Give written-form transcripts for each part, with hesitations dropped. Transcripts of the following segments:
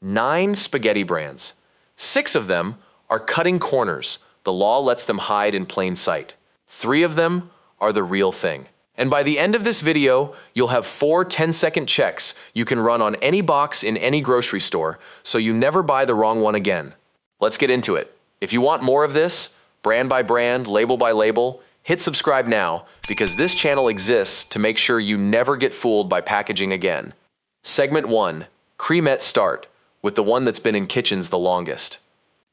9 spaghetti brands. 6 of them are cutting corners. The law lets them hide in plain sight. 3 of them are the real thing. And by the end of this video, you'll have 4 10-second checks you can run on any box in any grocery store, so you never buy the wrong one again. Let's get into it. If you want more of this, brand by brand, label by label, hit subscribe now, because this channel exists to make sure you never get fooled by packaging again. Segment 1. Creamette Start, with the one that's been in kitchens the longest.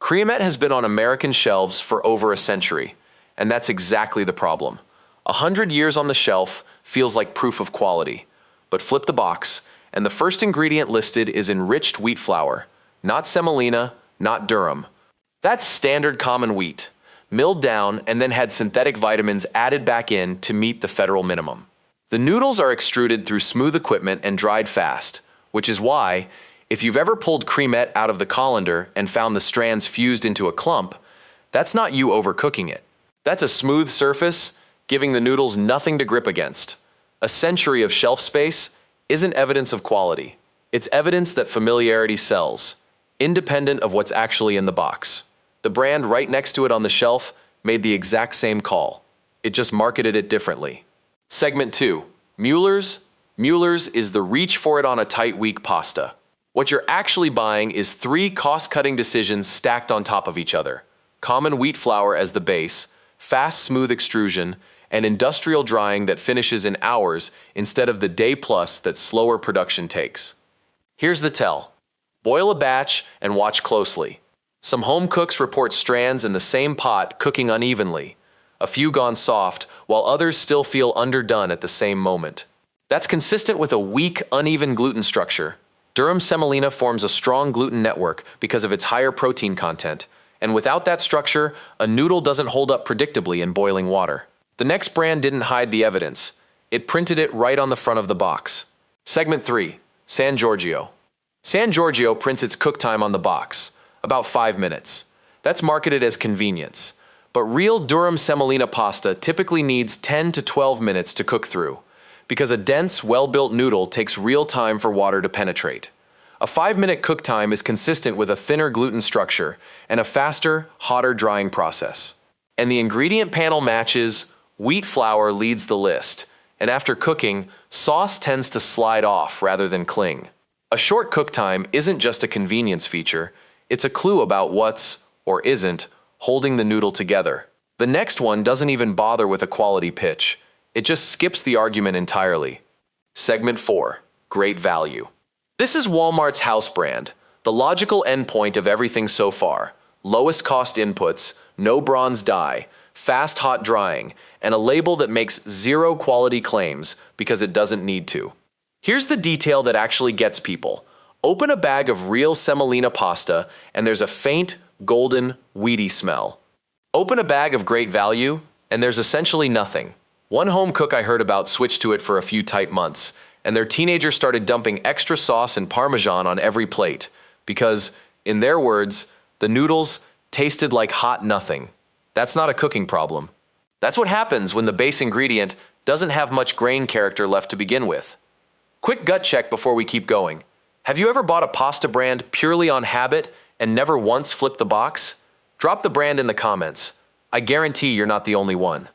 Creamette has been on American shelves for over a century, and that's exactly the problem. 100 years on the shelf feels like proof of quality. But flip the box, and the first ingredient listed is enriched wheat flour. Not semolina, not durum. That's standard common wheat, milled down and then had synthetic vitamins added back in to meet the federal minimum. The noodles are extruded through smooth equipment and dried fast, which is why, if you've ever pulled Creamette out of the colander and found the strands fused into a clump, that's not you overcooking it. That's a smooth surface, giving the noodles nothing to grip against. A century of shelf space isn't evidence of quality. It's evidence that familiarity sells, independent of what's actually in the box. The brand right next to it on the shelf made the exact same call. It just marketed it differently. Segment 2. Mueller's. Mueller's is the reach for it on a tight, weak pasta. What you're actually buying is 3 cost-cutting decisions stacked on top of each other. Common wheat flour as the base, fast, smooth extrusion, and industrial drying that finishes in hours instead of the day plus that slower production takes. Here's the tell. Boil a batch and watch closely. Some home cooks report strands in the same pot cooking unevenly, a few gone soft, while others still feel underdone at the same moment. That's consistent with a weak, uneven gluten structure. Durum semolina forms a strong gluten network because of its higher protein content, and without that structure, a noodle doesn't hold up predictably in boiling water. The next brand didn't hide the evidence. It printed it right on the front of the box. Segment 3. San Giorgio. San Giorgio prints its cook time on the box, about 5 minutes. That's marketed as convenience. But real durum semolina pasta typically needs 10 to 12 minutes to cook through, because a dense, well-built noodle takes real time for water to penetrate. A 5-minute cook time is consistent with a thinner gluten structure and a faster, hotter drying process. And the ingredient panel matches. Wheat flour leads the list, and after cooking, sauce tends to slide off rather than cling. A short cook time isn't just a convenience feature, it's a clue about what's, or isn't, holding the noodle together. The next one doesn't even bother with a quality pitch. It just skips the argument entirely. Segment 4. Great value. This is Walmart's house brand, the logical endpoint of everything so far. Lowest cost inputs, no bronze dye, fast hot drying, and a label that makes 0 quality claims because it doesn't need to. Here's the detail that actually gets people. Open a bag of real semolina pasta and there's a faint, golden, weedy smell. Open a bag of great value and there's essentially nothing. One home cook I heard about switched to it for a few tight months, and their teenager started dumping extra sauce and Parmesan on every plate because, in their words, the noodles tasted like hot nothing. That's not a cooking problem. That's what happens when the base ingredient doesn't have much grain character left to begin with. Quick gut check before we keep going. Have you ever bought a pasta brand purely on habit and never once flipped the box? Drop the brand in the comments. I guarantee you're not the only one.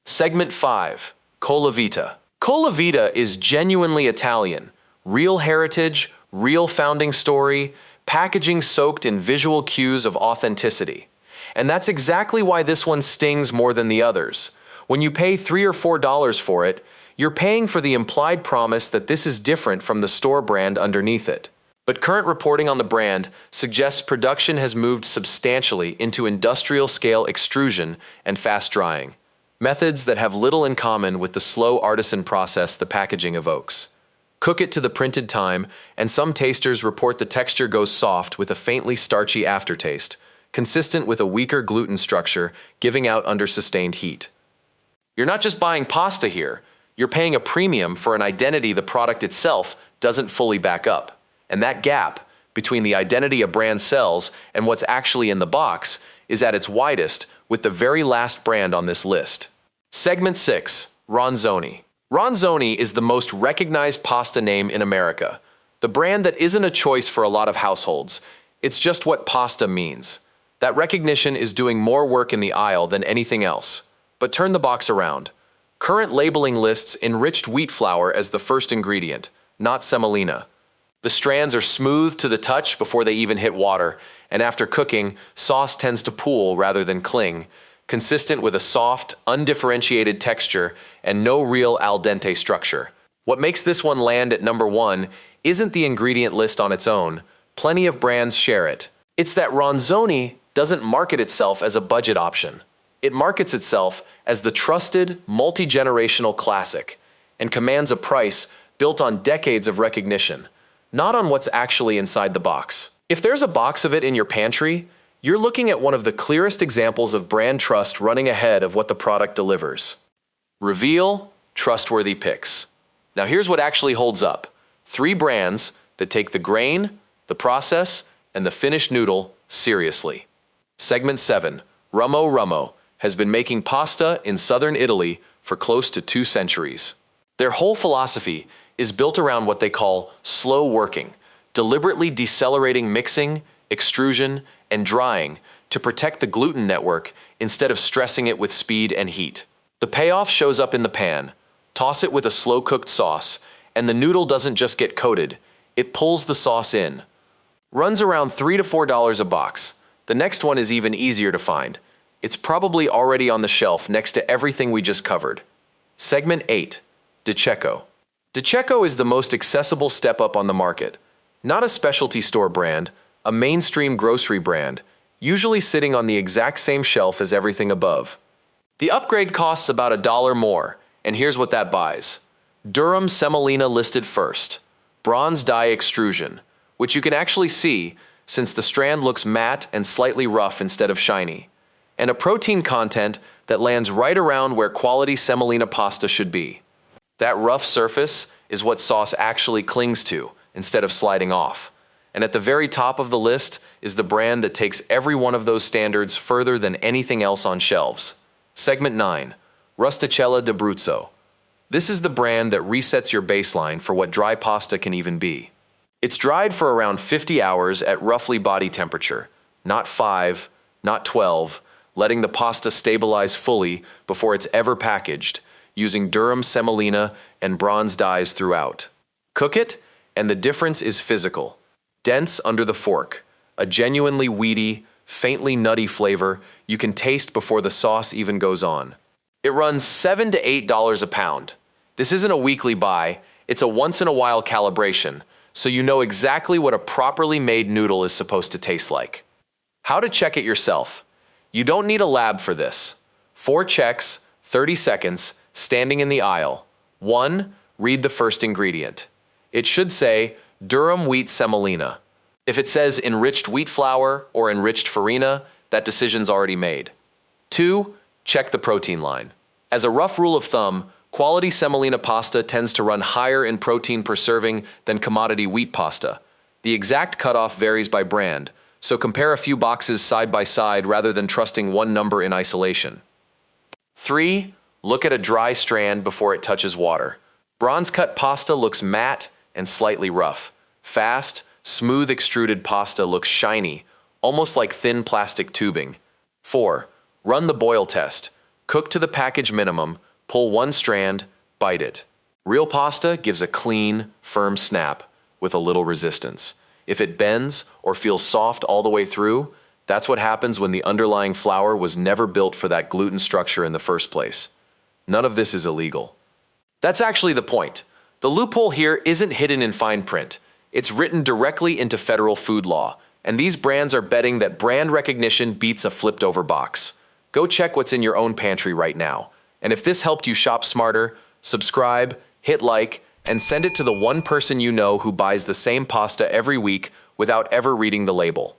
Segment 5. Colavita. Colavita is genuinely Italian. Real heritage, real founding story, packaging soaked in visual cues of authenticity. And that's exactly why this one stings more than the others. When you pay $3 or $4 for it, you're paying for the implied promise that this is different from the store brand underneath it. But current reporting on the brand suggests production has moved substantially into industrial-scale extrusion and fast drying, methods that have little in common with the slow artisan process the packaging evokes. Cook it to the printed time, and some tasters report the texture goes soft with a faintly starchy aftertaste, consistent with a weaker gluten structure giving out under sustained heat. You're not just buying pasta here, you're paying a premium for an identity the product itself doesn't fully back up. And that gap between the identity a brand sells and what's actually in the box is at its widest with the very last brand on this list. Segment 6. Ronzoni. Ronzoni is the most recognized pasta name in America. The brand that isn't a choice for a lot of households. It's just what pasta means. That recognition is doing more work in the aisle than anything else. But turn the box around. Current labeling lists enriched wheat flour as the first ingredient, not semolina. The strands are smooth to the touch before they even hit water, and after cooking, sauce tends to pool rather than cling, consistent with a soft, undifferentiated texture and no real al dente structure. What makes this one land at number 1 isn't the ingredient list on its own. Plenty of brands share it. It's that Ronzoni doesn't market itself as a budget option. It markets itself as the trusted, multi-generational classic and commands a price built on decades of recognition, not on what's actually inside the box. If there's a box of it in your pantry, you're looking at one of the clearest examples of brand trust running ahead of what the product delivers. Reveal trustworthy picks. Now here's what actually holds up. 3 brands that take the grain, the process, and the finished noodle seriously. Segment 7, Rummo has been making pasta in southern Italy for close to 2 centuries. Their whole philosophy is built around what they call slow working, deliberately decelerating mixing, extrusion, and drying to protect the gluten network instead of stressing it with speed and heat. The payoff shows up in the pan. Toss it with a slow-cooked sauce, and the noodle doesn't just get coated, it pulls the sauce in. Runs around $3 to $4 a box. The next one is even easier to find. It's probably already on the shelf next to everything we just covered. Segment 8, Cecco. Cecco is the most accessible step up on the market. Not a specialty store brand, a mainstream grocery brand, usually sitting on the exact same shelf as everything above. The upgrade costs about $1 more, and here's what that buys. Durum semolina listed first. Bronze dye extrusion, which you can actually see since the strand looks matte and slightly rough instead of shiny. And a protein content that lands right around where quality semolina pasta should be. That rough surface is what sauce actually clings to instead of sliding off. And at the very top of the list is the brand that takes every one of those standards further than anything else on shelves. Segment 9, Rustichella d'Abruzzo. This is the brand that resets your baseline for what dry pasta can even be. It's dried for around 50 hours at roughly body temperature, not 5, not 12, letting the pasta stabilize fully before it's ever packaged, using durum semolina and bronze dyes throughout. Cook it, and the difference is physical. Dense under the fork, a genuinely weedy, faintly nutty flavor you can taste before the sauce even goes on. It runs $7 to $8 a pound. This isn't a weekly buy, it's a once-in-a-while calibration, so you know exactly what a properly made noodle is supposed to taste like. How to check it yourself. You don't need a lab for this. 4 checks, 30 seconds, standing in the aisle. 1. Read the first ingredient. It should say durum wheat semolina. If it says enriched wheat flour or enriched farina, that decision's already made. 2. Check the protein line. As a rough rule of thumb, quality semolina pasta tends to run higher in protein per serving than commodity wheat pasta. The exact cutoff varies by brand, so compare a few boxes side by side rather than trusting one number in isolation. 3. Look at a dry strand before it touches water. Bronze-cut pasta looks matte and slightly rough. Fast, smooth extruded pasta looks shiny, almost like thin plastic tubing. 4. Run the boil test. Cook to the package minimum, pull one strand, bite it. Real pasta gives a clean, firm snap with a little resistance. If it bends or feels soft all the way through, that's what happens when the underlying flour was never built for that gluten structure in the first place. None of this is illegal. That's actually the point. The loophole here isn't hidden in fine print. It's written directly into federal food law, and these brands are betting that brand recognition beats a flipped-over box. Go check what's in your own pantry right now. And if this helped you shop smarter, subscribe, hit like, and send it to the one person you know who buys the same pasta every week without ever reading the label.